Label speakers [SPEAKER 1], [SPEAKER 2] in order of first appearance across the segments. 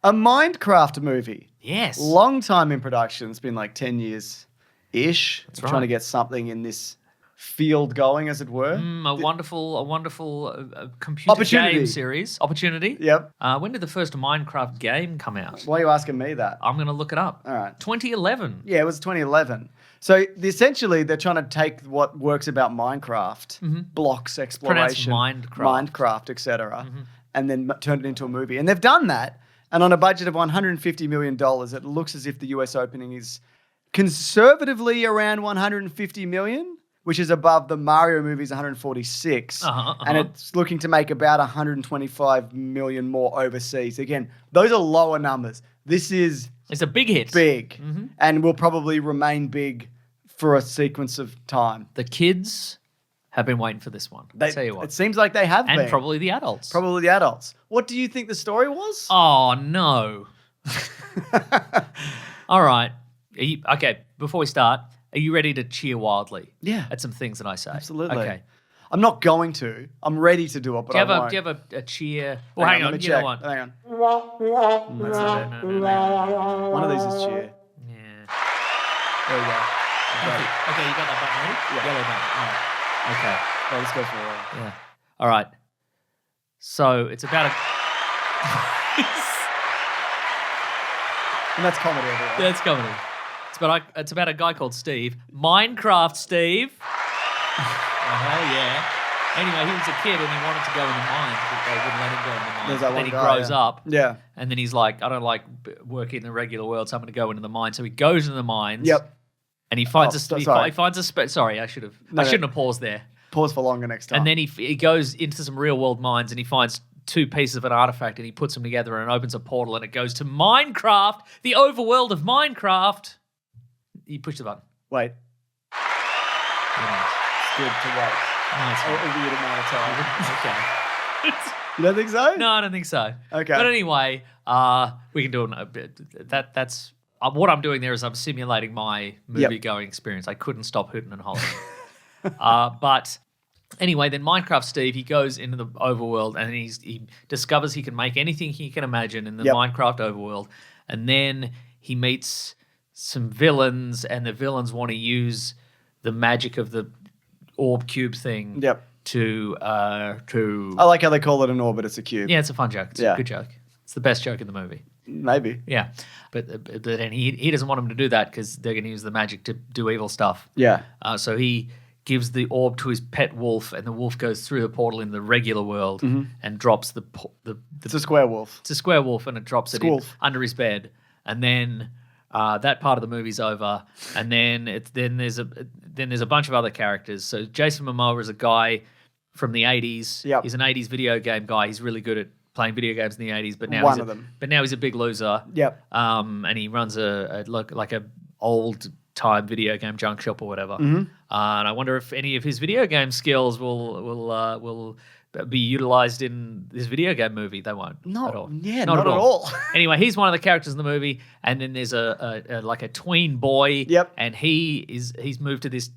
[SPEAKER 1] A Minecraft movie.
[SPEAKER 2] Yes.
[SPEAKER 1] Long time in production. It's been like 10 years-ish.
[SPEAKER 2] That's
[SPEAKER 1] Trying
[SPEAKER 2] right.
[SPEAKER 1] to get something in this field going, as it were.
[SPEAKER 2] A wonderful computer game series. Opportunity.
[SPEAKER 1] Yep.
[SPEAKER 2] When did the first Minecraft game come out?
[SPEAKER 1] Why are you asking me that?
[SPEAKER 2] I'm going to look it up.
[SPEAKER 1] All right.
[SPEAKER 2] 2011.
[SPEAKER 1] Yeah, it was 2011. So essentially, they're trying to take what works about Minecraft, blocks, exploration, Minecraft, etc., and then turn it into a movie. And they've done that. And on a budget of $150 million, it looks as if the US opening is conservatively around $150 million, which is above the Mario movie's 146. And it's looking to make about $125 million more overseas. Again, those are lower numbers. This is...
[SPEAKER 2] It's a big hit.
[SPEAKER 1] Big. And will probably remain big for a sequence of time.
[SPEAKER 2] The kids have been waiting for this one. I'll tell you what.
[SPEAKER 1] It seems like they have been.
[SPEAKER 2] And probably the adults.
[SPEAKER 1] Probably the adults. What do you think the story was?
[SPEAKER 2] Oh, no. All right. Okay, before we start, are you ready to cheer wildly?
[SPEAKER 1] Yeah.
[SPEAKER 2] At some things that I say?
[SPEAKER 1] Absolutely.
[SPEAKER 2] Okay.
[SPEAKER 1] I'm not going to. I'm ready to do it, but
[SPEAKER 2] Do you
[SPEAKER 1] I won't.
[SPEAKER 2] have a cheer? Well, hang on.
[SPEAKER 1] Let me
[SPEAKER 2] You know
[SPEAKER 1] check.
[SPEAKER 2] what?
[SPEAKER 1] Hang on.
[SPEAKER 2] No.
[SPEAKER 1] One of these is cheer.
[SPEAKER 2] Yeah.
[SPEAKER 1] There we go.
[SPEAKER 2] Okay, you got that button ready?
[SPEAKER 1] Yeah.
[SPEAKER 2] Yellow button. All right. Okay.
[SPEAKER 1] Oh, let's go for a while.
[SPEAKER 2] Yeah. All right. So it's about a...
[SPEAKER 1] And that's comedy, everyone.
[SPEAKER 2] That's comedy. It's about a guy called Steve. Minecraft Steve. Hell yeah. Anyway, he was a kid and he wanted to go in the mines, but they wouldn't let him go in the mines.
[SPEAKER 1] There's that
[SPEAKER 2] Then
[SPEAKER 1] one
[SPEAKER 2] he
[SPEAKER 1] guy,
[SPEAKER 2] grows
[SPEAKER 1] yeah.
[SPEAKER 2] up.
[SPEAKER 1] Yeah.
[SPEAKER 2] And then he's like, I don't like working in the regular world, so I'm going to go into the mines. So he goes into the mines.
[SPEAKER 1] Yep.
[SPEAKER 2] And he finds
[SPEAKER 1] sorry.
[SPEAKER 2] he finds a sorry, I shouldn't have paused there.
[SPEAKER 1] Pause for longer next time.
[SPEAKER 2] And then he goes into some real world mines and he finds two pieces of an artifact and he puts them together and opens a portal and it goes to Minecraft, the overworld of Minecraft. You push the button.
[SPEAKER 1] Wait.
[SPEAKER 2] Yeah.
[SPEAKER 1] It's good to wait.
[SPEAKER 2] Nice.
[SPEAKER 1] A weird amount of time.
[SPEAKER 2] Okay.
[SPEAKER 1] You don't think so?
[SPEAKER 2] No, I don't think so.
[SPEAKER 1] Okay.
[SPEAKER 2] But anyway, we can do it. That's what I'm doing there is I'm simulating my movie-going experience. I couldn't stop hooting and hollering. But anyway, then Minecraft Steve, he goes into the overworld and he discovers he can make anything he can imagine in the Minecraft overworld. And then he meets some villains and the villains want to use the magic of the orb cube thing to
[SPEAKER 1] I like how they call it an orb, but it's a cube.
[SPEAKER 2] Yeah, it's a fun joke. It's a good joke. It's the best joke in the movie.
[SPEAKER 1] Maybe.
[SPEAKER 2] Yeah. But then he doesn't want them to do that because they're going to use the magic to do evil stuff.
[SPEAKER 1] Yeah.
[SPEAKER 2] So he gives the orb to his pet wolf and the wolf goes through the portal in the regular world and drops the
[SPEAKER 1] It's a square wolf.
[SPEAKER 2] It's a square wolf and it drops it in under his bed. And then that part of the movie's over. And then there's a bunch of other characters. So Jason Momoa is a guy from the 80s.
[SPEAKER 1] Yep.
[SPEAKER 2] He's an 80s video game guy. He's really good at playing video games in the 80s, but now he's a big loser.
[SPEAKER 1] Yep.
[SPEAKER 2] And he runs a old time video game junk shop or whatever. And I wonder if any of his video game skills will be utilized in this video game movie. They won't.
[SPEAKER 1] Not
[SPEAKER 2] at all.
[SPEAKER 1] Yeah, not at all.
[SPEAKER 2] Anyway, he's one of the characters in the movie, and then there's a tween boy.
[SPEAKER 1] Yep.
[SPEAKER 2] And he's moved to this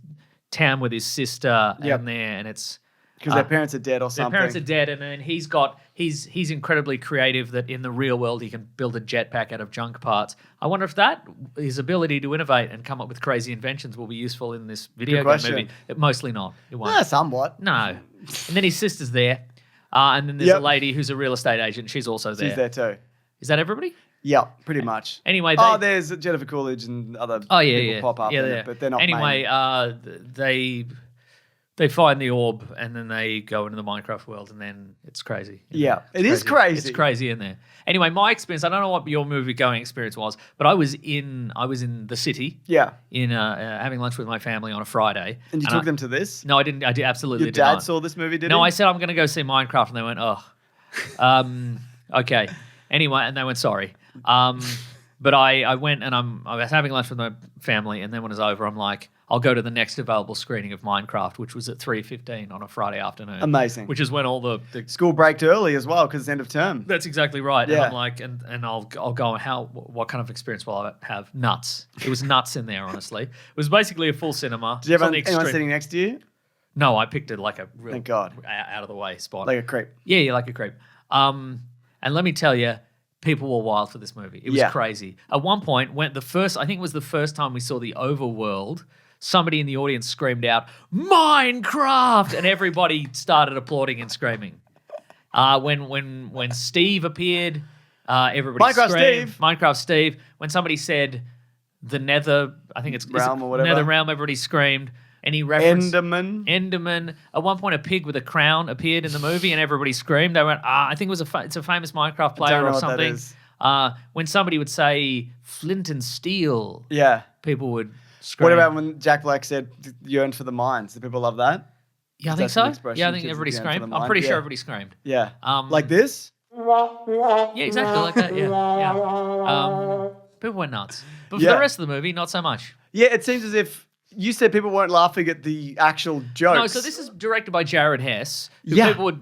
[SPEAKER 2] town with his sister and it's
[SPEAKER 1] because their parents are dead or something.
[SPEAKER 2] Their parents are dead, and then he's incredibly creative that in the real world he can build a jetpack out of junk parts. I wonder if his ability to innovate and come up with crazy inventions will be useful in this video game movie. Mostly not. It won't.
[SPEAKER 1] Somewhat.
[SPEAKER 2] No. And then his sister's there, and then there's a lady who's a real estate agent. She's also there.
[SPEAKER 1] She's there too.
[SPEAKER 2] Is that everybody?
[SPEAKER 1] Yeah, pretty much.
[SPEAKER 2] Anyway,
[SPEAKER 1] there's Jennifer Coolidge and other people pop up in it, but they're not
[SPEAKER 2] Anyway, they find the orb and then they go into the Minecraft world and then it's crazy.
[SPEAKER 1] It is crazy.
[SPEAKER 2] It's crazy in there. Anyway, my experience, I don't know what your movie going experience was, but I was in the city.
[SPEAKER 1] Yeah.
[SPEAKER 2] In having lunch with my family on a Friday.
[SPEAKER 1] And you took them to this?
[SPEAKER 2] No, I didn't. I did absolutely
[SPEAKER 1] Your
[SPEAKER 2] did not.
[SPEAKER 1] dad saw this movie, did he?
[SPEAKER 2] No, I said I'm going to go see Minecraft and they went, oh. Okay. Anyway, and they went, sorry. But I went and I was having lunch with my family and then when it was over, I'm like, I'll go to the next available screening of Minecraft, which was at 3:15 on a Friday afternoon.
[SPEAKER 1] Amazing.
[SPEAKER 2] Which is when all the
[SPEAKER 1] school braked early as well because it's end of term.
[SPEAKER 2] That's exactly right.
[SPEAKER 1] Yeah.
[SPEAKER 2] And I'm like, and I'll go. What kind of experience will I have? Nuts. It was nuts in there. Honestly, it was basically a full cinema.
[SPEAKER 1] Did you have anyone sitting next to you?
[SPEAKER 2] No, I picked it like a real
[SPEAKER 1] thank God
[SPEAKER 2] out of the way spot,
[SPEAKER 1] like a creep.
[SPEAKER 2] Yeah, like a creep. And let me tell you, people were wild for this movie. It was crazy. At one point, I think it was the first time we saw the overworld, somebody in the audience screamed out, "Minecraft!" and everybody started applauding and screaming. When Steve appeared, everybody screamed. Minecraft Steve. When somebody said the Nether, I think it's
[SPEAKER 1] realm or whatever.
[SPEAKER 2] Nether realm, everybody screamed. Any reference?
[SPEAKER 1] Enderman.
[SPEAKER 2] At one point, a pig with a crown appeared in the movie, and everybody screamed. They went, I think it was it's a famous Minecraft player or something. When somebody would say flint and steel, people would scream.
[SPEAKER 1] What about when Jack Black said yearn for the mines? Did people love that?
[SPEAKER 2] Yeah, I think so. Yeah, I think everybody screamed. I'm pretty sure everybody screamed.
[SPEAKER 1] Yeah. Like this?
[SPEAKER 2] Yeah, exactly like that. Yeah. People went nuts. But for the rest of the movie, not so much.
[SPEAKER 1] Yeah, it seems as if you said people weren't laughing at the actual jokes.
[SPEAKER 2] No, so this is directed by Jared Hess, who people would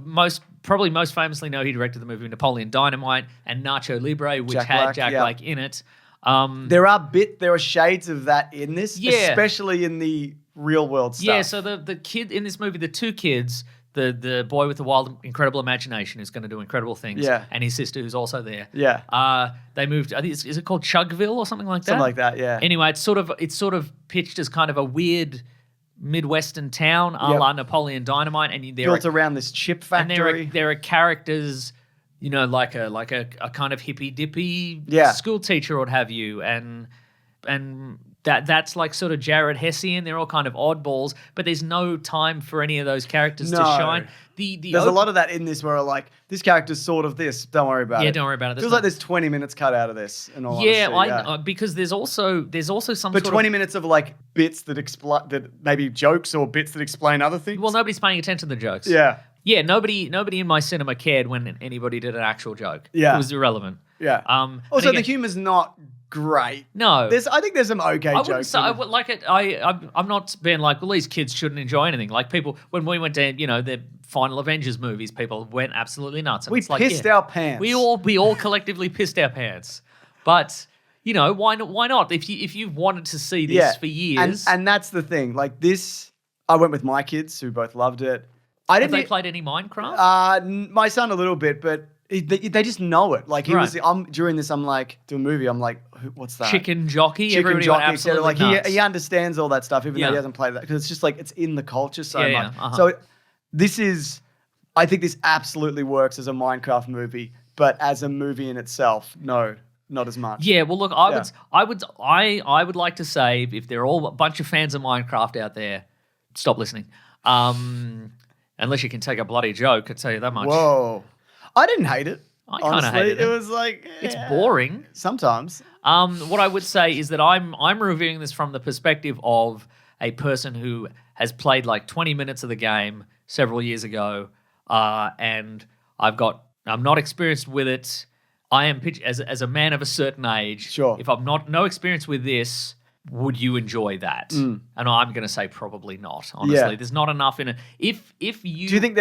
[SPEAKER 2] probably most famously know. He directed the movie Napoleon Dynamite and Nacho Libre, which had Jack Black in it.
[SPEAKER 1] There are shades of that in this, especially in the real world stuff.
[SPEAKER 2] Yeah, so the kid in this movie, the two kids, the boy with the wild, incredible imagination who's going to do incredible things, and his sister who's also there.
[SPEAKER 1] Yeah.
[SPEAKER 2] They moved. I think is it called Chugville or something like that?
[SPEAKER 1] Something like that. Yeah.
[SPEAKER 2] Anyway, it's sort of pitched as kind of a weird Midwestern town, a la Napoleon Dynamite, and
[SPEAKER 1] built around this chip factory.
[SPEAKER 2] And there are characters, like a kind of hippy dippy school teacher or what have you, and that's like sort of Jared Hessian. They're all kind of oddballs, but there's no time for any of those characters to shine.
[SPEAKER 1] There's a lot of that in this where like this character's sort of this. Don't worry about it.
[SPEAKER 2] Yeah, don't worry about it.
[SPEAKER 1] Feels like there's 20 minutes cut out of this. In all honesty,
[SPEAKER 2] because there's also some.
[SPEAKER 1] But 20 minutes of like bits that maybe jokes or bits that explain other things.
[SPEAKER 2] Well, nobody's paying attention to the jokes.
[SPEAKER 1] Yeah.
[SPEAKER 2] Yeah, nobody in my cinema cared when anybody did an actual joke.
[SPEAKER 1] Yeah.
[SPEAKER 2] It was irrelevant.
[SPEAKER 1] Yeah. Also, the humor's not great.
[SPEAKER 2] No.
[SPEAKER 1] I think there's some okay jokes.
[SPEAKER 2] I'm not being like, well, these kids shouldn't enjoy anything. Like people, when we went to, the final Avengers movies, people went absolutely nuts. And
[SPEAKER 1] we pissed our pants.
[SPEAKER 2] We all collectively pissed our pants. But, why not? If you wanted to see this for years.
[SPEAKER 1] And that's the thing. Like this, I went with my kids who both loved it.
[SPEAKER 2] Have they played any Minecraft?
[SPEAKER 1] My son a little bit, but they just know it. Like during this, I'm like doing a movie. I'm like, what's that?
[SPEAKER 2] Chicken Jockey, absolutely
[SPEAKER 1] like
[SPEAKER 2] nuts.
[SPEAKER 1] he understands all that stuff, even though he hasn't played that because it's just like it's in the culture so much.
[SPEAKER 2] Yeah. Uh-huh.
[SPEAKER 1] So I think this absolutely works as a Minecraft movie, but as a movie in itself, no, not as much.
[SPEAKER 2] Yeah, well, look, I would like to say if they're all a bunch of fans of Minecraft out there, stop listening. Unless you can take a bloody joke, I'll tell you that much.
[SPEAKER 1] Whoa. I didn't hate it.
[SPEAKER 2] I kind of hated it.
[SPEAKER 1] It was like...
[SPEAKER 2] It's boring.
[SPEAKER 1] Sometimes.
[SPEAKER 2] What I would say is that I'm reviewing this from the perspective of a person who has played like 20 minutes of the game several years ago, and I'm not experienced with it. I am as a man of a certain age.
[SPEAKER 1] Sure.
[SPEAKER 2] If I'm no experience with this... Would you enjoy that? And I'm going to say probably not, honestly. There's not enough in it. If you...
[SPEAKER 1] Do you think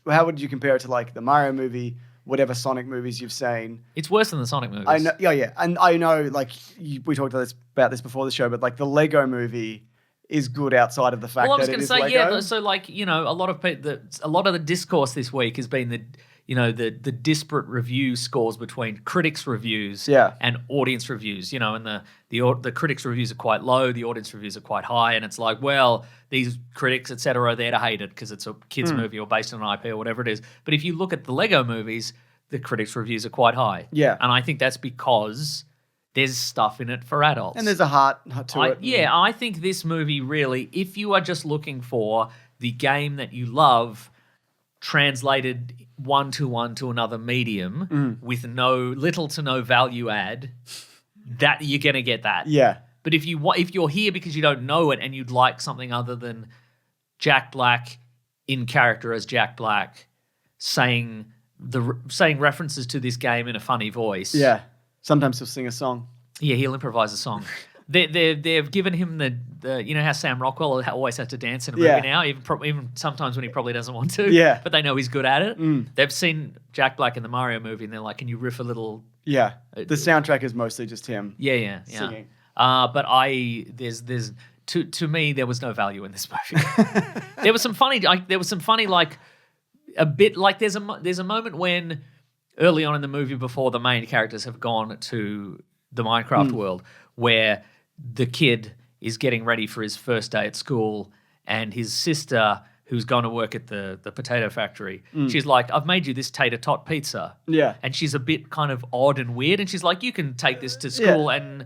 [SPEAKER 1] how would you compare it to like the Mario movie, whatever Sonic movies you've seen?
[SPEAKER 2] It's worse than the Sonic movies.
[SPEAKER 1] I know, yeah. And I know, like, we talked about this before the show, but like the Lego movie is good outside of the fact that it is Lego.
[SPEAKER 2] Yeah, so like, a lot of the discourse this week has been the disparate review scores between critics' reviews and audience reviews, and the critics' reviews are quite low, the audience reviews are quite high, and it's like, well, these critics, et cetera, are there to hate it because it's a kids' movie or based on an IP or whatever it is. But if you look at the Lego movies, the critics' reviews are quite high.
[SPEAKER 1] Yeah.
[SPEAKER 2] And I think that's because there's stuff in it for adults.
[SPEAKER 1] And there's a heart to it.
[SPEAKER 2] Yeah, I think this movie really, if you are just looking for the game that you love translated one-to-one to another medium with little to no value add, that you're going to get that.
[SPEAKER 1] Yeah.
[SPEAKER 2] But if you're here because you don't know it and you'd like something other than Jack Black in character as Jack Black saying references to this game in a funny voice.
[SPEAKER 1] Yeah. Sometimes he'll sing a song.
[SPEAKER 2] Yeah, he'll improvise a song. They've given him the how Sam Rockwell always has to dance in a movie now, even sometimes when he probably doesn't want to.
[SPEAKER 1] Yeah.
[SPEAKER 2] But they know he's good at it. They've seen Jack Black in the Mario movie and they're like, can you riff a little?
[SPEAKER 1] Yeah. The soundtrack is mostly just him.
[SPEAKER 2] Yeah.
[SPEAKER 1] Singing.
[SPEAKER 2] But to me there was no value in this movie. There was some funny like a bit like there's a moment when early on in the movie before the main characters have gone to the Minecraft world where the kid is getting ready for his first day at school and his sister, who's gone to work at the potato factory, she's like, I've made you this tater tot pizza.
[SPEAKER 1] Yeah.
[SPEAKER 2] And she's a bit kind of odd and weird. And she's like, you can take this to school and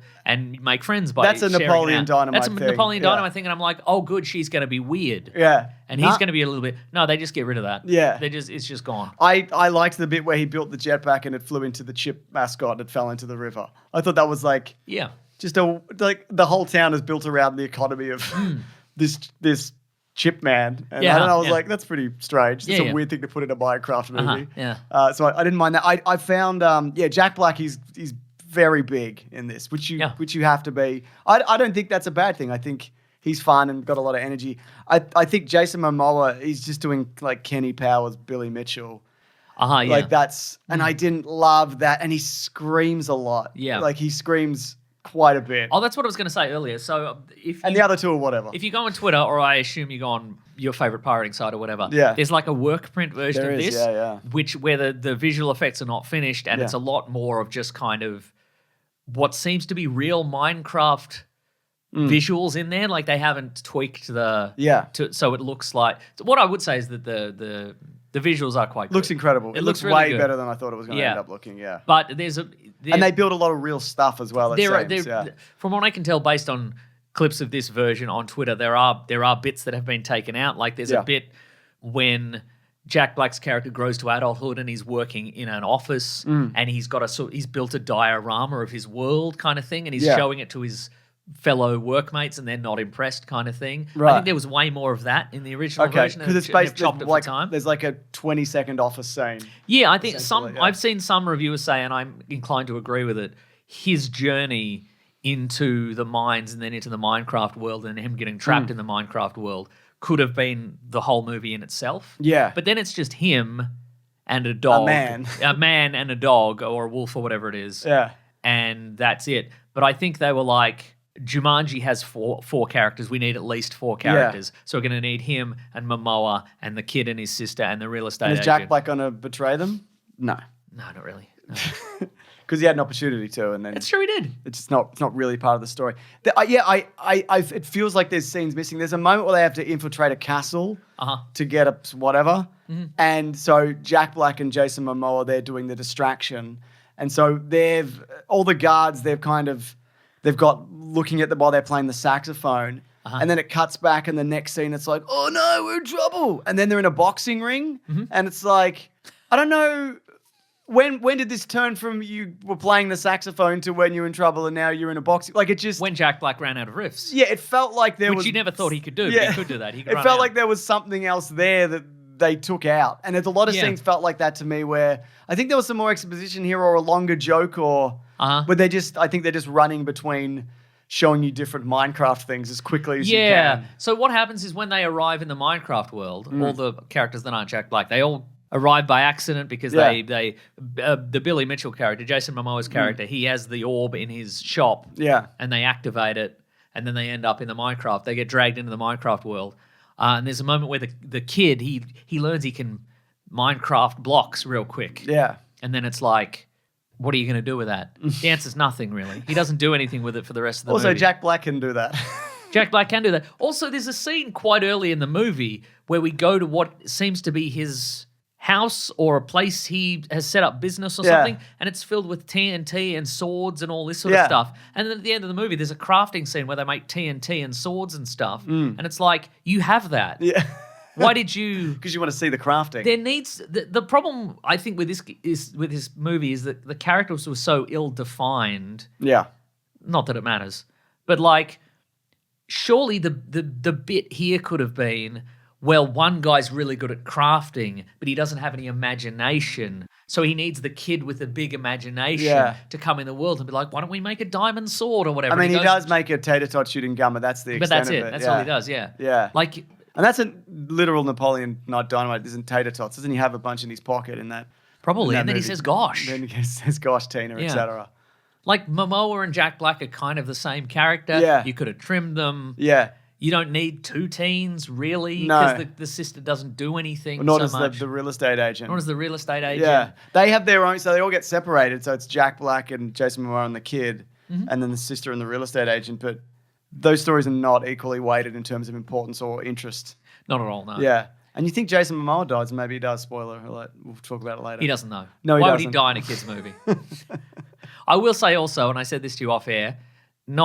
[SPEAKER 2] make friends by
[SPEAKER 1] That's a
[SPEAKER 2] sharing
[SPEAKER 1] Napoleon
[SPEAKER 2] it out.
[SPEAKER 1] Dynamite
[SPEAKER 2] That's a
[SPEAKER 1] thing.
[SPEAKER 2] Napoleon Dynamite thing. And I'm like, oh, good, she's going to be weird.
[SPEAKER 1] Yeah.
[SPEAKER 2] And he's going to be a little bit... No, they just get rid of that.
[SPEAKER 1] Yeah.
[SPEAKER 2] It's just gone.
[SPEAKER 1] I liked the bit where he built the jetpack and it flew into the chip mascot and it fell into the river. I thought that was like...
[SPEAKER 2] Yeah.
[SPEAKER 1] Just the whole town is built around the economy of this chip man. And I was like, that's pretty strange. It's a weird thing to put in a Minecraft movie. So I didn't mind that. I found, Jack Black, he's very big in this, which you have to be. I don't think that's a bad thing. I think he's fun and got a lot of energy. I think Jason Momoa, he's just doing like Kenny Powers, Billy Mitchell. Like that's, and I didn't love that. And he screams a lot. Yeah. Like he screams quite a bit.
[SPEAKER 2] Oh, that's what I was going to say earlier. So
[SPEAKER 1] the other two are whatever.
[SPEAKER 2] If you go on Twitter, or I assume you go on your favorite pirating site or whatever, there's like a work print version of this, where the visual effects are not finished, and it's a lot more of just kind of what seems to be real Minecraft visuals in there. Like they haven't tweaked so it looks like. So what I would say is that the visuals are quite good.
[SPEAKER 1] Looks incredible. It looks really way better than I thought it was going to end up looking. Yeah,
[SPEAKER 2] but
[SPEAKER 1] and they build a lot of real stuff as well.
[SPEAKER 2] From what I can tell, based on clips of this version on Twitter, there are bits that have been taken out. Like there's a bit when Jack Black's character grows to adulthood and he's working in an office and he's built a diorama of his world kind of thing, and he's showing it to his fellow workmates and they're not impressed kind of thing. Right. I think there was way more of that in the original version.
[SPEAKER 1] Because it's based like time. There's like a 20-second office scene.
[SPEAKER 2] Yeah, I think I've seen some reviewers say, and I'm inclined to agree with it, his journey into the mines and then into the Minecraft world and him getting trapped in the Minecraft world could have been the whole movie in itself. Yeah. But then it's just him and a dog. A man and a dog, or a wolf or whatever it is. Yeah. And that's it. But I think they were like, Jumanji has four characters. We need at least 4 characters. So we're going to need him and Momoa and the kid and his sister and the real estate agent.
[SPEAKER 1] Is Jack Black going to betray them? No.
[SPEAKER 2] No, not really.
[SPEAKER 1] Because he had an opportunity to, and then
[SPEAKER 2] it's true he did.
[SPEAKER 1] It's not really part of the story. It feels like there's scenes missing. There's a moment where they have to infiltrate a castle to get a whatever, and so Jack Black and Jason Momoa, they're doing the distraction, and so all the guards they've got looking at them while they're playing the saxophone. And then it cuts back, and the next scene it's like, oh no, we're in trouble. And then they're in a boxing ring, and it's like, I don't know. When did this turn from you were playing the saxophone to when you're in trouble and now you're in a boxing? Like it just...
[SPEAKER 2] When Jack Black ran out of riffs.
[SPEAKER 1] Yeah, it felt like there was...
[SPEAKER 2] Which you never thought he could do, but he could do that. It
[SPEAKER 1] felt like there was something else there that they took out. And there's a lot of scenes felt like that to me where I think there was some more exposition here or a longer joke or... But I think they're just running between showing you different Minecraft things as quickly as you can.
[SPEAKER 2] Yeah. So what happens is when they arrive in the Minecraft world, all the characters that aren't Jack Black, they all arrive by accident because the Billy Mitchell character, Jason Momoa's character, he has the orb in his shop. Yeah. And they activate it, and then they end up in the Minecraft. They get dragged into the Minecraft world. And there's a moment where the kid, he learns he can Minecraft blocks real quick. Yeah. And then it's like, what are you going to do with that? The answer's nothing, really. He doesn't do anything with it for the rest of the movie.
[SPEAKER 1] Also, Jack Black can do that.
[SPEAKER 2] Jack Black can do that. Also, there's a scene quite early in the movie where we go to what seems to be his house or a place he has set up business or something, and it's filled with TNT and swords and all this sort of stuff. And then at the end of the movie, there's a crafting scene where they make TNT and swords and stuff. And it's like, you have that. Yeah. Why did you...
[SPEAKER 1] Because you want to see the crafting.
[SPEAKER 2] There needs... The problem, I think, with this movie is that the characters were so ill-defined. Yeah. Not that it matters. But, like, surely the bit here could have been, well, one guy's really good at crafting, but he doesn't have any imagination. So he needs the kid with the big imagination to come in the world and be like, why don't we make a diamond sword or whatever?
[SPEAKER 1] I mean, he does make a tater tot shooting gun, but that's the extent of it.
[SPEAKER 2] But that's it. That's all he does, Yeah.
[SPEAKER 1] Like... And that's a literal Napoleon Dynamite. Isn't tater tots? Doesn't he have a bunch in his pocket in that?
[SPEAKER 2] Probably. And then he says, gosh.
[SPEAKER 1] Then he says, gosh, Tina, etc.
[SPEAKER 2] Like Momoa and Jack Black are kind of the same character. Yeah. You could have trimmed them. Yeah. You don't need two teens, really,
[SPEAKER 1] No.
[SPEAKER 2] because the sister doesn't do anything
[SPEAKER 1] Nor
[SPEAKER 2] so
[SPEAKER 1] does
[SPEAKER 2] much.
[SPEAKER 1] the real estate agent.
[SPEAKER 2] Nor does the real estate agent.
[SPEAKER 1] Yeah. They have their own, so they all get separated. So it's Jack Black and Jason Momoa and the kid, and then the sister and the real estate agent. But those stories are not equally weighted in terms of importance or interest.
[SPEAKER 2] Not at all, no.
[SPEAKER 1] Yeah. And you think Jason Momoa dies, and maybe he does. Spoiler alert. We'll talk about it later.
[SPEAKER 2] He doesn't know.
[SPEAKER 1] No, he
[SPEAKER 2] Why
[SPEAKER 1] doesn't.
[SPEAKER 2] would he die in a kid's movie? I will say also, and I said this to you off air, I'm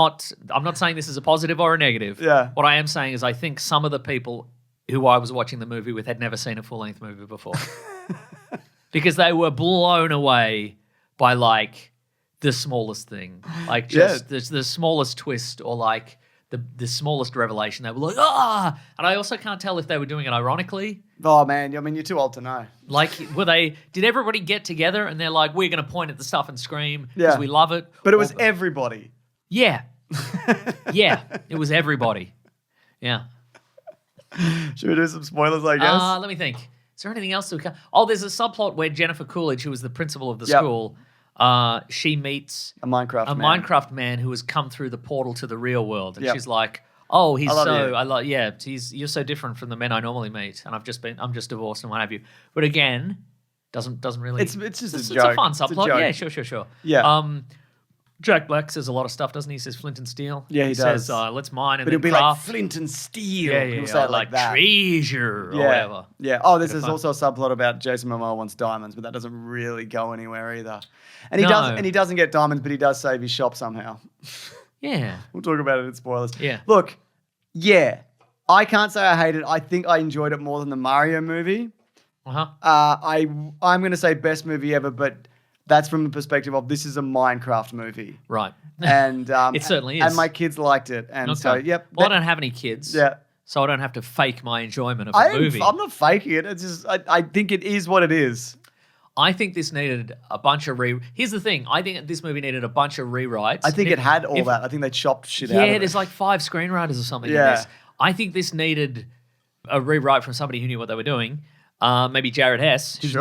[SPEAKER 2] not saying this is a positive or a negative.
[SPEAKER 1] Yeah.
[SPEAKER 2] What I am saying is I think some of the people who I was watching the movie with had never seen a full-length movie before. Because they were blown away by, like, the smallest thing. Like, just the smallest twist or, like, the smallest revelation. They were like, ah! And I also can't tell if they were doing it ironically.
[SPEAKER 1] Oh, man. I mean, you're too old to know.
[SPEAKER 2] Like, did everybody get together and they're like, we're going to point at the stuff and scream because we love it?
[SPEAKER 1] But it was everybody.
[SPEAKER 2] Yeah. Yeah. It was everybody. Yeah.
[SPEAKER 1] Should we do some spoilers, I guess?
[SPEAKER 2] Let me think. Is there anything else that we can... Oh, there's a subplot where Jennifer Coolidge, who was the principal of the school, she meets
[SPEAKER 1] a Minecraft
[SPEAKER 2] man who has come through the portal to the real world. And she's like, you're so different from the men I normally meet. And I'm just divorced and what have you. But again, doesn't really...
[SPEAKER 1] It's just a joke.
[SPEAKER 2] It's a fun subplot. Yeah, sure.
[SPEAKER 1] Yeah.
[SPEAKER 2] Jack Black says a lot of stuff, doesn't he? He says flint and steel.
[SPEAKER 1] Yeah, he
[SPEAKER 2] says,
[SPEAKER 1] does.
[SPEAKER 2] let's mine and
[SPEAKER 1] but
[SPEAKER 2] then
[SPEAKER 1] it'll be
[SPEAKER 2] craft.
[SPEAKER 1] like flint and steel.
[SPEAKER 2] Yeah,
[SPEAKER 1] He'll say it like that.
[SPEAKER 2] Treasure or whatever.
[SPEAKER 1] Yeah. Oh, there's also a subplot about Jason Momoa wants diamonds, but that doesn't really go anywhere either. And he doesn't get diamonds, but he does save his shop somehow.
[SPEAKER 2] Yeah.
[SPEAKER 1] We'll talk about it in spoilers.
[SPEAKER 2] Yeah.
[SPEAKER 1] Look, I can't say I hate it. I think I enjoyed it more than the Mario movie.
[SPEAKER 2] Uh-huh.
[SPEAKER 1] I'm going to say best movie ever, but that's from the perspective of this is a Minecraft movie.
[SPEAKER 2] Right.
[SPEAKER 1] And
[SPEAKER 2] it certainly is.
[SPEAKER 1] And my kids liked it. And so, yep.
[SPEAKER 2] Well, I don't have any kids.
[SPEAKER 1] Yeah.
[SPEAKER 2] So I don't have to fake my enjoyment of the movie.
[SPEAKER 1] I'm not faking it. It's just, I think it is what it is.
[SPEAKER 2] I think this needed a bunch of Here's the thing. I think this movie needed a bunch of rewrites.
[SPEAKER 1] I think it had all that. I think they chopped shit out of it.
[SPEAKER 2] Yeah, there's like 5 screenwriters or something in this. I think this needed a rewrite from somebody who knew what they were doing. Maybe Jared Hess, who's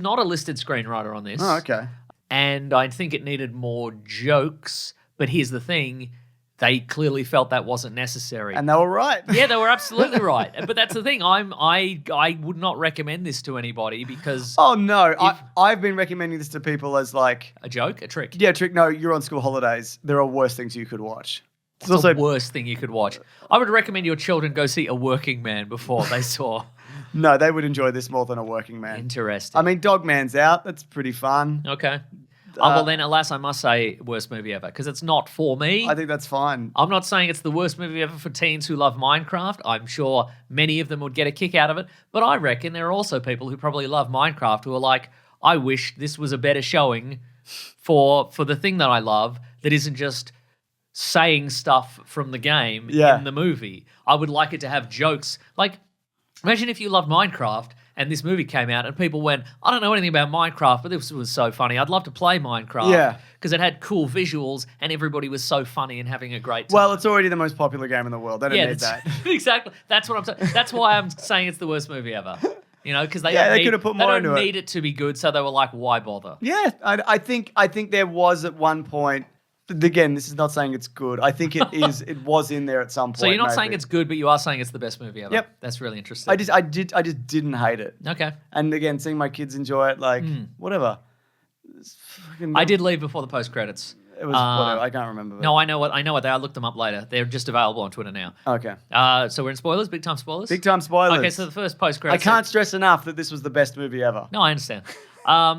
[SPEAKER 2] not a listed screenwriter on this.
[SPEAKER 1] Oh, okay.
[SPEAKER 2] And I think it needed more jokes. But here's the thing. They clearly felt that wasn't necessary.
[SPEAKER 1] And they were right.
[SPEAKER 2] Yeah, they were absolutely right. But that's the thing. I would not recommend this to anybody because...
[SPEAKER 1] Oh, no. I've been recommending this to people as like...
[SPEAKER 2] A joke? A trick?
[SPEAKER 1] Yeah, a trick. No, you're on school holidays. There are worse things you could watch.
[SPEAKER 2] It's also the worst thing you could watch. I would recommend your children go see A Working Man before they saw...
[SPEAKER 1] No, they would enjoy this more than A Working Man.
[SPEAKER 2] Interesting.
[SPEAKER 1] I mean, Dog Man's Out. That's pretty fun.
[SPEAKER 2] Okay. Well, then, alas, I must say worst movie ever because it's not for me.
[SPEAKER 1] I think that's fine.
[SPEAKER 2] I'm not saying it's the worst movie ever for teens who love Minecraft. I'm sure many of them would get a kick out of it. But I reckon there are also people who probably love Minecraft who are like, I wish this was a better showing for the thing that I love that isn't just saying stuff from the game in the movie. I would like it to have jokes. Like, imagine if you loved Minecraft and this movie came out and people went, I don't know anything about Minecraft, but this was so funny. I'd love to play Minecraft.
[SPEAKER 1] Yeah.
[SPEAKER 2] Because it had cool visuals and everybody was so funny and having a great time.
[SPEAKER 1] Well, it's already the most popular game in the world. They don't need that.
[SPEAKER 2] Exactly. That's what I'm saying. That's why I'm saying it's the worst movie ever. You know, because they
[SPEAKER 1] could have put more into it.
[SPEAKER 2] They don't need it to be good, so they were like, why bother?
[SPEAKER 1] Yeah, I think there was at one point. Again, this is not saying it's good. I think it is. It was in there at some point.
[SPEAKER 2] So you're not saying it's good, but you are saying it's the best movie ever.
[SPEAKER 1] Yep,
[SPEAKER 2] that's really interesting.
[SPEAKER 1] I just didn't hate it.
[SPEAKER 2] Okay.
[SPEAKER 1] And again, seeing my kids enjoy it, like whatever.
[SPEAKER 2] I did leave before the post credits.
[SPEAKER 1] It was whatever. I can't remember.
[SPEAKER 2] No, I know what they are. I looked them up later. They're just available on Twitter now.
[SPEAKER 1] Okay.
[SPEAKER 2] So we're in spoilers, big time spoilers.
[SPEAKER 1] Big time spoilers.
[SPEAKER 2] Okay, so the first post credits.
[SPEAKER 1] I can't stress enough that this was the best movie ever.
[SPEAKER 2] No, I understand.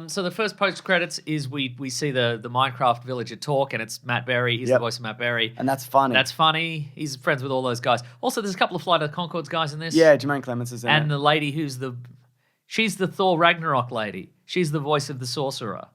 [SPEAKER 2] So the first post credits is we see the Minecraft villager talk, and it's Matt Berry. He's the voice of Matt Berry,
[SPEAKER 1] and that's funny.
[SPEAKER 2] That's funny. He's friends with all those guys. Also, there's a couple of Flight of the Conchords guys in this.
[SPEAKER 1] Yeah, Jermaine Clements is in
[SPEAKER 2] and
[SPEAKER 1] it.
[SPEAKER 2] the lady she's the Thor Ragnarok lady. She's the voice of the sorcerer.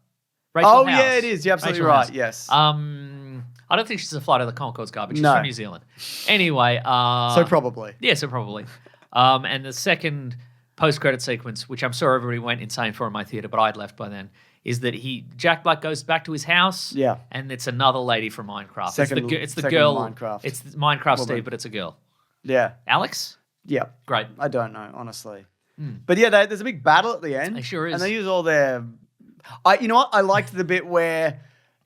[SPEAKER 2] Rachel House.
[SPEAKER 1] Yeah, it is. You're absolutely
[SPEAKER 2] Rachel
[SPEAKER 1] right.
[SPEAKER 2] House.
[SPEAKER 1] Yes.
[SPEAKER 2] I don't think she's a Flight of the Conchords guy, but she's from New Zealand. Anyway.
[SPEAKER 1] So probably.
[SPEAKER 2] Yeah, so probably. And the second post-credit sequence, which I'm sure everybody went insane for in my theater, but I'd left by then, is that Jack Black goes back to his house.
[SPEAKER 1] Yeah.
[SPEAKER 2] And it's another lady from Minecraft. It's the
[SPEAKER 1] second
[SPEAKER 2] girl.
[SPEAKER 1] Minecraft.
[SPEAKER 2] It's Minecraft Steve, but it's a girl.
[SPEAKER 1] Yeah.
[SPEAKER 2] Alex?
[SPEAKER 1] Yeah.
[SPEAKER 2] Great.
[SPEAKER 1] I don't know, honestly. But yeah, there's a big battle at the end.
[SPEAKER 2] It sure is.
[SPEAKER 1] And they use all their... you know what? I liked the bit where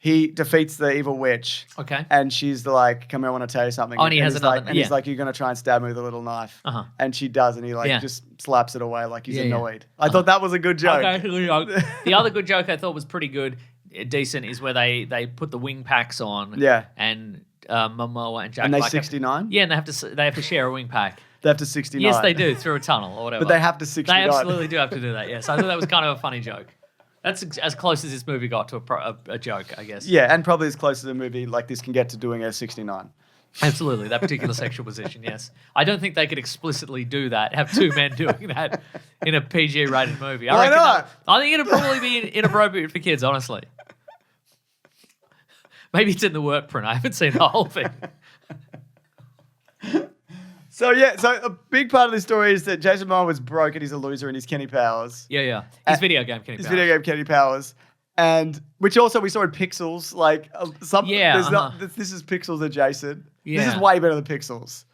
[SPEAKER 1] he defeats the evil witch.
[SPEAKER 2] Okay.
[SPEAKER 1] And she's like, come here, I want to tell you something.
[SPEAKER 2] Oh, and he has another.
[SPEAKER 1] Like, and he's like, you're going to try and stab me with a little knife.
[SPEAKER 2] Uh-huh.
[SPEAKER 1] And she does, and he like just slaps it away like he's annoyed. I thought that was a good joke.
[SPEAKER 2] Okay, good joke. The other good joke I thought was pretty good, decent, is where they put the wing packs on.
[SPEAKER 1] Yeah.
[SPEAKER 2] And Momoa and Jack
[SPEAKER 1] And they
[SPEAKER 2] Black
[SPEAKER 1] 69?
[SPEAKER 2] Yeah, and they have to share a wing pack.
[SPEAKER 1] They have to 69.
[SPEAKER 2] Yes, they do, through a tunnel or whatever.
[SPEAKER 1] But they have to 69.
[SPEAKER 2] They absolutely do have to do that, yes. I thought that was kind of a funny joke. That's as close as this movie got to a joke, I guess.
[SPEAKER 1] Yeah, and probably as close as a movie like this can get to doing a 69.
[SPEAKER 2] Absolutely, that particular sexual position, yes. I don't think they could explicitly do that, have two men doing that in a PG-rated movie.
[SPEAKER 1] Why not?
[SPEAKER 2] I think it'd probably be inappropriate for kids, honestly. Maybe it's in the work print. I haven't seen the whole thing.
[SPEAKER 1] So a big part of the story is that Jason Momoa was broke and he's a loser and he's Kenny Powers.
[SPEAKER 2] Yeah. His video game Kenny Powers.
[SPEAKER 1] His video game Kenny Powers. And which also we saw in Pixels, like this is Pixels adjacent.
[SPEAKER 2] Yeah.
[SPEAKER 1] This is way better than Pixels.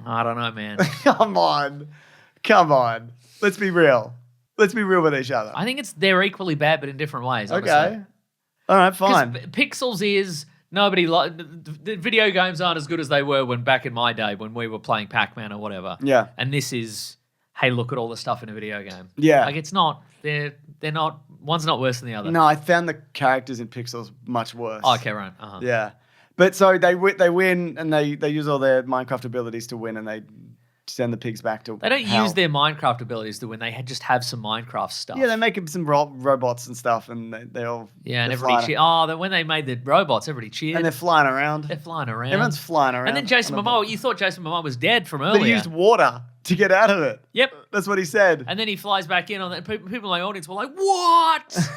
[SPEAKER 2] I don't know, man.
[SPEAKER 1] Come on. Let's be real. Let's be real with each other.
[SPEAKER 2] I think they're equally bad, but in different ways. Honestly.
[SPEAKER 1] Okay. All right, fine.
[SPEAKER 2] Pixels is the video games aren't as good as they were back in my day when we were playing Pac-Man or whatever.
[SPEAKER 1] Yeah.
[SPEAKER 2] And this is, hey, look at all the stuff in a video game.
[SPEAKER 1] Yeah.
[SPEAKER 2] Like it's not. They're not. One's not worse than the other.
[SPEAKER 1] No, I found the characters in Pixels much worse.
[SPEAKER 2] Oh, okay, right. Uh-huh.
[SPEAKER 1] Yeah. But so they win and they use all their Minecraft abilities to win and they send the pigs back to
[SPEAKER 2] They don't
[SPEAKER 1] hell.
[SPEAKER 2] use their Minecraft abilities to win. They just have some Minecraft stuff.
[SPEAKER 1] Yeah, they make some robots and stuff and they all...
[SPEAKER 2] Yeah, and everybody cheered. When they made the robots, everybody cheered.
[SPEAKER 1] And they're flying around.
[SPEAKER 2] Everyone's
[SPEAKER 1] flying around.
[SPEAKER 2] And then Jason Momoa, you thought Jason Momoa was dead from earlier.
[SPEAKER 1] But he used water to get out of it.
[SPEAKER 2] Yep.
[SPEAKER 1] That's what he said.
[SPEAKER 2] And then he flies back in on that. People in my audience were like, what?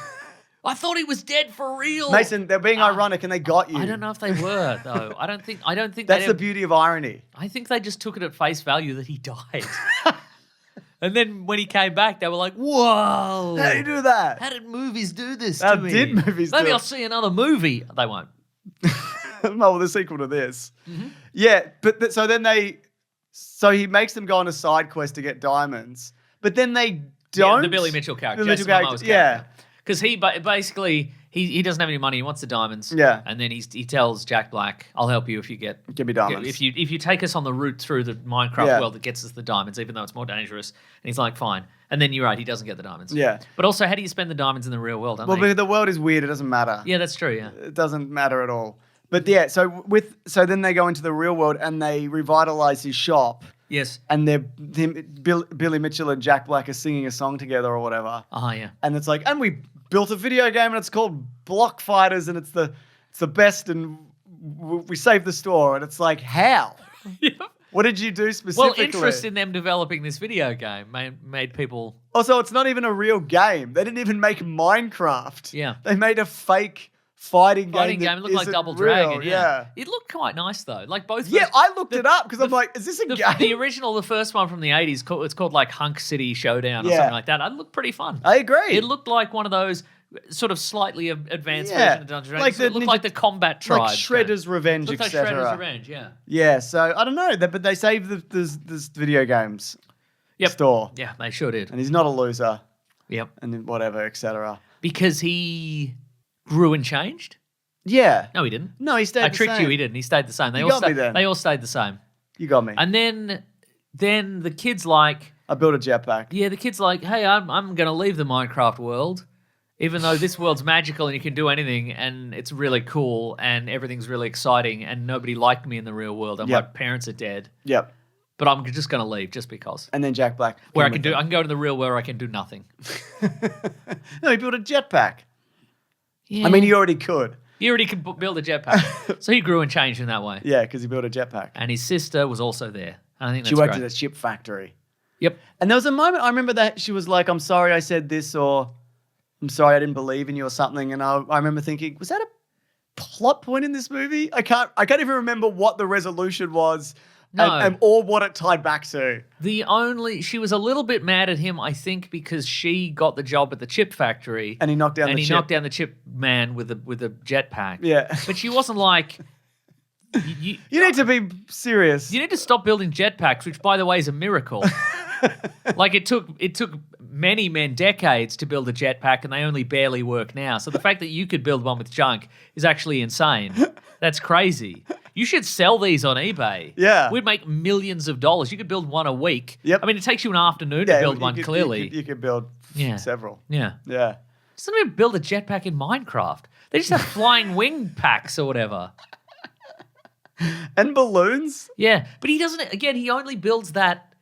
[SPEAKER 2] I thought he was dead for real.
[SPEAKER 1] Mason, they're being ironic and they got you.
[SPEAKER 2] I don't know if they were, though. I don't think
[SPEAKER 1] that's the beauty of irony.
[SPEAKER 2] I think they just took it at face value that he died. And then when he came back, they were like, whoa.
[SPEAKER 1] How do you do that?
[SPEAKER 2] How did movies do this
[SPEAKER 1] How
[SPEAKER 2] to me?
[SPEAKER 1] did movies do
[SPEAKER 2] Maybe
[SPEAKER 1] it?
[SPEAKER 2] I'll see another movie. They won't.
[SPEAKER 1] Well, the sequel to this.
[SPEAKER 2] Mm-hmm.
[SPEAKER 1] Yeah, but so he makes them go on a side quest to get diamonds, but then they don't.
[SPEAKER 2] Yeah, the Billy Mitchell character.
[SPEAKER 1] The
[SPEAKER 2] Jason
[SPEAKER 1] Mitchell
[SPEAKER 2] Momoa's
[SPEAKER 1] character,
[SPEAKER 2] character. Because he basically he doesn't have any money. He wants the diamonds.
[SPEAKER 1] Yeah.
[SPEAKER 2] And then he tells Jack Black, "I'll help you if you give
[SPEAKER 1] me diamonds.
[SPEAKER 2] If you take us on the route through the Minecraft world that gets us the diamonds, even though it's more dangerous." And he's like, "Fine." And then you're right, he doesn't get the diamonds.
[SPEAKER 1] Yeah.
[SPEAKER 2] But also, how do you spend the diamonds in the real world?
[SPEAKER 1] Well, because the world is weird. It doesn't matter.
[SPEAKER 2] Yeah, that's true. Yeah.
[SPEAKER 1] It doesn't matter at all. But yeah, so then they go into the real world and they revitalize his shop.
[SPEAKER 2] Yes.
[SPEAKER 1] And Billy Mitchell and Jack Black are singing a song together or whatever.
[SPEAKER 2] Yeah.
[SPEAKER 1] And it's like, and we built a video game and it's called Block Fighters and it's the best and we saved the store. And it's like, how?
[SPEAKER 2] Yep.
[SPEAKER 1] What did you do specifically?
[SPEAKER 2] Well, interest in them developing this video game made people...
[SPEAKER 1] Also, it's not even a real game. They didn't even make Minecraft.
[SPEAKER 2] Yeah.
[SPEAKER 1] They made a fake fighting
[SPEAKER 2] game.
[SPEAKER 1] It
[SPEAKER 2] looked like Double Dragon. Yeah. It looked quite nice, though. Like both...
[SPEAKER 1] Yeah, I looked it up because I'm like, is this a game?
[SPEAKER 2] The first one from the 80s, it's called like Hunk City Showdown or something like that. It looked pretty fun.
[SPEAKER 1] I agree.
[SPEAKER 2] It looked like one of those sort of slightly advanced version of Dungeons & Dragons. It looked like the Combat Tribe.
[SPEAKER 1] Like Shredder's Revenge,
[SPEAKER 2] etc.
[SPEAKER 1] Like
[SPEAKER 2] Shredder's Revenge, yeah.
[SPEAKER 1] Yeah, so I don't know, but they saved this video games store.
[SPEAKER 2] Yeah, they sure did.
[SPEAKER 1] And he's not a loser.
[SPEAKER 2] Yep.
[SPEAKER 1] And then whatever, etc.
[SPEAKER 2] Because he grew and changed?
[SPEAKER 1] Yeah.
[SPEAKER 2] No, he didn't.
[SPEAKER 1] No, he stayed the same.
[SPEAKER 2] I tricked you, he didn't. He stayed the same. They all stayed the same.
[SPEAKER 1] You got me.
[SPEAKER 2] And then the kid's like...
[SPEAKER 1] I built a jetpack.
[SPEAKER 2] Yeah, the kid's like, hey, I'm going to leave the Minecraft world, even though this world's magical and you can do anything and it's really cool and everything's really exciting and nobody liked me in the real world and my parents are dead.
[SPEAKER 1] Yep.
[SPEAKER 2] But I'm just going to leave just because.
[SPEAKER 1] And then Jack Black.
[SPEAKER 2] Where I can go to the real world where I can do nothing.
[SPEAKER 1] No, he built a jetpack.
[SPEAKER 2] Yeah.
[SPEAKER 1] I mean, he already could.
[SPEAKER 2] He already could build a jetpack. So he grew and changed in that way.
[SPEAKER 1] Yeah, because he built a jetpack.
[SPEAKER 2] And his sister was also there. And I think that's
[SPEAKER 1] She worked
[SPEAKER 2] great.
[SPEAKER 1] at a ship factory.
[SPEAKER 2] Yep.
[SPEAKER 1] And there was a moment, I remember that she was like, I'm sorry I said this, or I'm sorry I didn't believe in you or something. And I remember thinking, was that a plot point in this movie? I can't even remember what the resolution was.
[SPEAKER 2] No.
[SPEAKER 1] Or what it tied back to.
[SPEAKER 2] She was a little bit mad at him, I think, because she got the job at the chip factory.
[SPEAKER 1] And he knocked down the chip.
[SPEAKER 2] knocked down the chip man with a jetpack.
[SPEAKER 1] Yeah.
[SPEAKER 2] But she wasn't like...
[SPEAKER 1] You need to be serious.
[SPEAKER 2] You need to stop building jetpacks, which, by the way, is a miracle. Like it took many decades to build a jetpack, and they only barely work now. So the fact that you could build one with junk is actually insane. That's crazy. You should sell these on eBay.
[SPEAKER 1] Yeah.
[SPEAKER 2] We'd make millions of dollars. You could build one a week.
[SPEAKER 1] Yep.
[SPEAKER 2] I mean, it takes you an afternoon to build one, clearly.
[SPEAKER 1] You could build several.
[SPEAKER 2] Yeah.
[SPEAKER 1] Yeah.
[SPEAKER 2] Just don't even build a jetpack in Minecraft. They just have flying wing packs or whatever.
[SPEAKER 1] And balloons.
[SPEAKER 2] Yeah. But he doesn't, again, he only builds that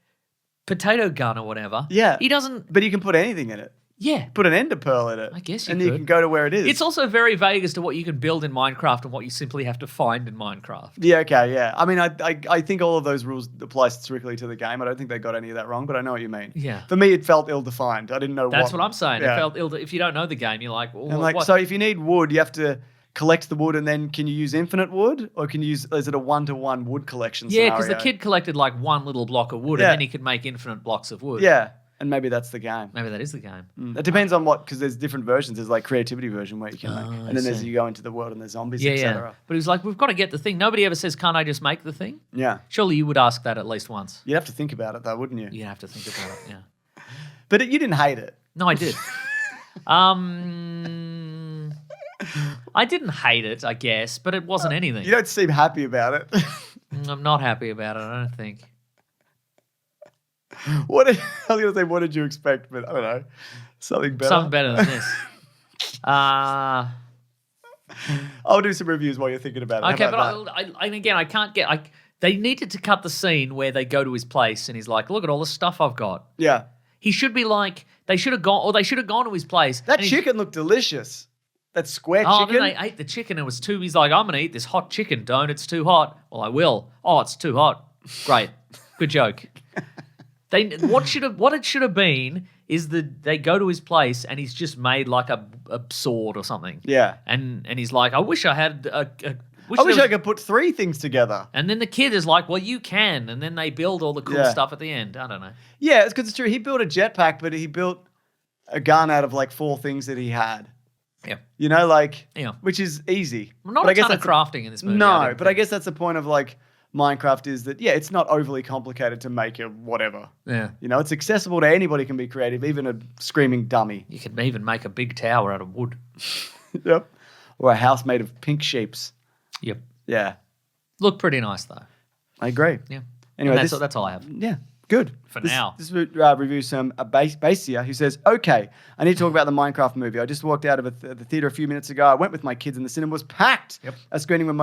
[SPEAKER 2] potato gun or whatever.
[SPEAKER 1] Yeah.
[SPEAKER 2] He doesn't.
[SPEAKER 1] But you can put anything in it.
[SPEAKER 2] Yeah.
[SPEAKER 1] Put an ender pearl in it.
[SPEAKER 2] I guess you
[SPEAKER 1] and
[SPEAKER 2] could.
[SPEAKER 1] you can go to where it is.
[SPEAKER 2] It's also very vague as to what you can build in Minecraft and what you simply have to find in Minecraft.
[SPEAKER 1] Yeah, okay, yeah. I mean, I think all of those rules apply strictly to the game. I don't think they got any of that wrong, but I know what you mean.
[SPEAKER 2] Yeah.
[SPEAKER 1] For me, it felt ill-defined. I didn't know
[SPEAKER 2] That's what I'm saying.
[SPEAKER 1] Yeah.
[SPEAKER 2] It felt ill. If you don't know the game, you're like, well,
[SPEAKER 1] And like,
[SPEAKER 2] what?
[SPEAKER 1] so if you need wood, you have to collect the wood, and then can you use infinite wood, or is it a 1-to-1 wood collection
[SPEAKER 2] Yeah,
[SPEAKER 1] scenario?
[SPEAKER 2] because the kid collected like one little block of wood,
[SPEAKER 1] Yeah.
[SPEAKER 2] and then he could make infinite blocks of wood.
[SPEAKER 1] Yeah, and maybe that's the game.
[SPEAKER 2] Maybe that is the game.
[SPEAKER 1] It depends on what, because there's different versions. There's like creativity version where you can make,
[SPEAKER 2] I
[SPEAKER 1] and then there's
[SPEAKER 2] see.
[SPEAKER 1] you go into the world and there's zombies,
[SPEAKER 2] Yeah,
[SPEAKER 1] etc.
[SPEAKER 2] yeah. But he was like, we've got to get the thing. Nobody ever says, can't I just make the thing?
[SPEAKER 1] Yeah,
[SPEAKER 2] Surely you would ask that at least once.
[SPEAKER 1] you'd have to think about it though, wouldn't you?
[SPEAKER 2] You'd have to think about it, yeah.
[SPEAKER 1] But you didn't hate it.
[SPEAKER 2] No, I did. I didn't hate it, I guess, but it wasn't anything.
[SPEAKER 1] You don't seem happy about it.
[SPEAKER 2] I'm not happy about it, I don't think.
[SPEAKER 1] I was gonna say, what did you expect? But I don't know, something better.
[SPEAKER 2] Something better than this.
[SPEAKER 1] I'll do some reviews while you're thinking about it.
[SPEAKER 2] Okay,
[SPEAKER 1] How
[SPEAKER 2] but
[SPEAKER 1] about that?
[SPEAKER 2] and again, I can't get... they needed to cut the scene where they go to his place and he's like, look at all the stuff I've got.
[SPEAKER 1] Yeah,
[SPEAKER 2] He should be like, they should have gone to his place.
[SPEAKER 1] that
[SPEAKER 2] and
[SPEAKER 1] chicken looked delicious. That square
[SPEAKER 2] Oh,
[SPEAKER 1] chicken.
[SPEAKER 2] then they ate the chicken. It was too... He's like, I'm going to eat this hot chicken. Don't. It's too hot. Well, I will. Oh, it's too hot. Great. Good joke. What it should have been is that they go to his place and he's just made like a sword or something.
[SPEAKER 1] Yeah.
[SPEAKER 2] And he's like, I wish I had
[SPEAKER 1] I wish I could put 3 things together.
[SPEAKER 2] And then the kid is like, well, you can. And then they build all the cool stuff at the end. I don't know.
[SPEAKER 1] Yeah, it's because it's true. He built a jetpack, but he built a gun out of like 4 things that he had.
[SPEAKER 2] Yeah.
[SPEAKER 1] You know, like,
[SPEAKER 2] Yeah.
[SPEAKER 1] which is easy.
[SPEAKER 2] Well, not
[SPEAKER 1] But
[SPEAKER 2] a ton of crafting in this movie.
[SPEAKER 1] No, but I guess that's the point of like Minecraft is that, yeah, it's not overly complicated to make a whatever.
[SPEAKER 2] Yeah.
[SPEAKER 1] You know, it's accessible to anybody can be creative, even a screaming dummy.
[SPEAKER 2] You could even make a big tower out of wood.
[SPEAKER 1] Yep. Or a house made of pink sheeps.
[SPEAKER 2] Yep.
[SPEAKER 1] Yeah.
[SPEAKER 2] Look pretty nice, though.
[SPEAKER 1] I agree.
[SPEAKER 2] Yeah.
[SPEAKER 1] Anyway,
[SPEAKER 2] And that's all I have.
[SPEAKER 1] Yeah, good.
[SPEAKER 2] For now.
[SPEAKER 1] This reviews some Basia, who says, okay, I need to talk about the Minecraft movie. I just walked out of the theater a few minutes ago. I went with my kids and the cinema was packed.
[SPEAKER 2] Yep.
[SPEAKER 1] A screening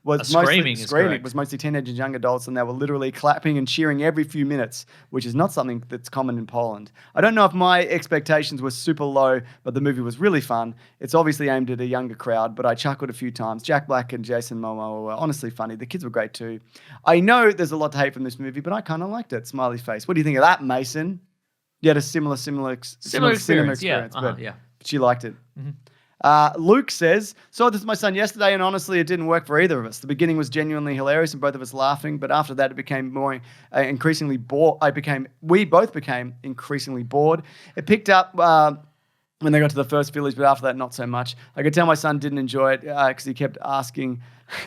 [SPEAKER 1] was mostly teenagers and young adults, and they were literally clapping and cheering every few minutes, which is not something that's common in Poland. I don't know if my expectations were super low, but the movie was really fun. It's obviously aimed at a younger crowd, but I chuckled a few times. Jack Black and Jason Momoa were honestly funny. The kids were great too. I know there's a lot to hate from this movie, but I kind of liked it. Smiley face. What do you think of that, Mason? You had a similar
[SPEAKER 2] experience.
[SPEAKER 1] cinema experience,
[SPEAKER 2] Yeah.
[SPEAKER 1] but
[SPEAKER 2] Yeah.
[SPEAKER 1] she liked it.
[SPEAKER 2] Mm-hmm.
[SPEAKER 1] Luke says, saw this with my son yesterday, and honestly, it didn't work for either of us. The beginning was genuinely hilarious, and both of us laughing. But after that, it became more increasingly bored. We both became increasingly bored. It picked up when they got to the first village, but after that, not so much. I could tell my son didn't enjoy it because he kept asking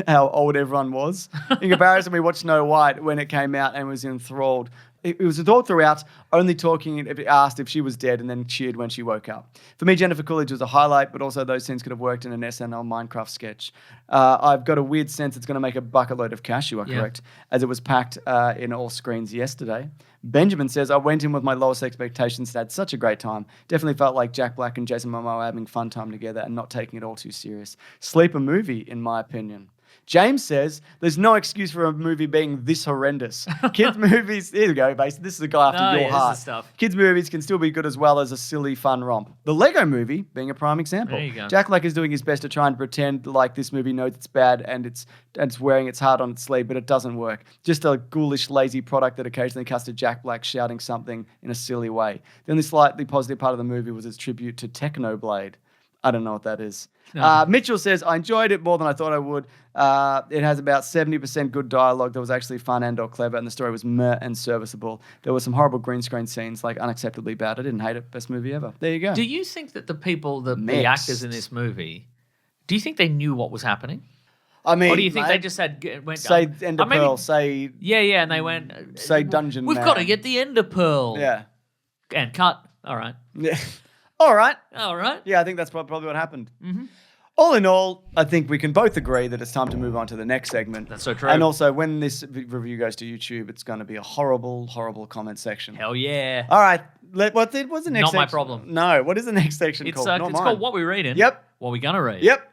[SPEAKER 1] how old everyone was. In comparison, we watched Snow White when it came out and was enthralled. It was enthralled throughout, only talking if it asked if she was dead and then cheered when she woke up. For me, Jennifer Coolidge was a highlight, but also those scenes could have worked in an SNL Minecraft sketch. I've got a weird sense it's going to make a bucket load of cash, you are correct, as it was packed in all screens yesterday. Benjamin says, I went in with my lowest expectations and had such a great time. Definitely felt like Jack Black and Jason Momoa having fun time together and not taking it all too serious. Sleeper movie, in my opinion. James says, there's no excuse for a movie being this horrendous. Kids' movies, here we go, basically. This is a guy after your heart.
[SPEAKER 2] This is stuff.
[SPEAKER 1] Kids' movies can still be good as well as a silly, fun romp. The Lego movie being a prime example.
[SPEAKER 2] There you go.
[SPEAKER 1] Jack Black is doing his best to try and pretend like this movie knows it's bad and it's wearing its heart on its sleeve, but it doesn't work. Just a ghoulish, lazy product that occasionally cuts to Jack Black shouting something in a silly way. The only slightly positive part of the movie was its tribute to Technoblade. I don't know what that is.
[SPEAKER 2] No.
[SPEAKER 1] Mitchell says, I enjoyed it more than I thought I would. It has about 70% good dialogue that was actually fun and or clever, and the story was meh and serviceable. There were some horrible green screen scenes, like unacceptably bad. I didn't hate it. Best movie ever. There you go.
[SPEAKER 2] Do you think that the
[SPEAKER 1] Mixed.
[SPEAKER 2] actors in this movie, do you think they knew what was happening?
[SPEAKER 1] I mean,
[SPEAKER 2] or do you think
[SPEAKER 1] mate,
[SPEAKER 2] they just went
[SPEAKER 1] say Ender
[SPEAKER 2] maybe-
[SPEAKER 1] Pearl, say
[SPEAKER 2] Yeah, and they went
[SPEAKER 1] say Dungeon
[SPEAKER 2] We've
[SPEAKER 1] Man.
[SPEAKER 2] got to get the Ender Pearl.
[SPEAKER 1] Yeah.
[SPEAKER 2] And cut. All right.
[SPEAKER 1] Yeah. All right.
[SPEAKER 2] Yeah,
[SPEAKER 1] Yeah, I think that's probably what happened. Mm-hmm. All in all, I think we can both agree that it's time to move on to the next segment.
[SPEAKER 2] That's so true.
[SPEAKER 1] And also, when this review goes to YouTube, it's going to be a horrible, horrible comment section.
[SPEAKER 2] Hell yeah.
[SPEAKER 1] All right. What's the next section?
[SPEAKER 2] Not my problem.
[SPEAKER 1] No. What is the next section
[SPEAKER 2] It's
[SPEAKER 1] called?
[SPEAKER 2] it's called What We Reading.
[SPEAKER 1] Yep.
[SPEAKER 2] What We Gonna Read.
[SPEAKER 1] Yep.